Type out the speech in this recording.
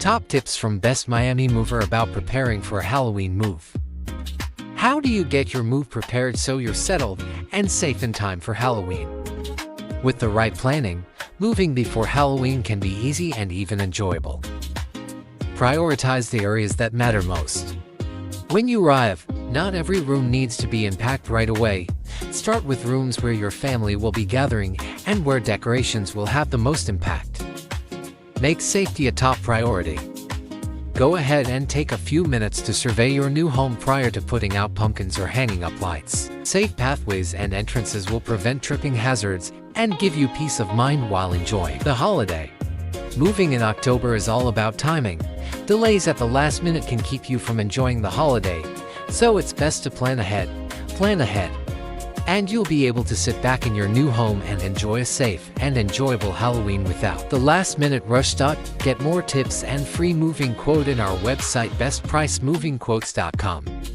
Top tips from Best Miami Mover about preparing for a Halloween move. How do you get your move prepared so you're settled and safe in time for Halloween? With the right planning, moving before Halloween can be easy and even enjoyable. Prioritize the areas that matter most. When you arrive, not every room needs to be unpacked right away. Start with rooms where your family will be gathering and where decorations will have the most impact. Make safety a top priority. Go ahead and take a few minutes to survey your new home prior to putting out pumpkins or hanging up lights. Safe pathways and entrances will prevent tripping hazards and give you peace of mind while enjoying the holiday. Moving in October is all about timing. Delays at the last minute can keep you from enjoying the holiday, so it's best to plan ahead. And you'll be able to sit back in your new home and enjoy a safe and enjoyable Halloween without the last-minute rush. Get more tips and free moving quote in our website bestpricemovingquotes.com.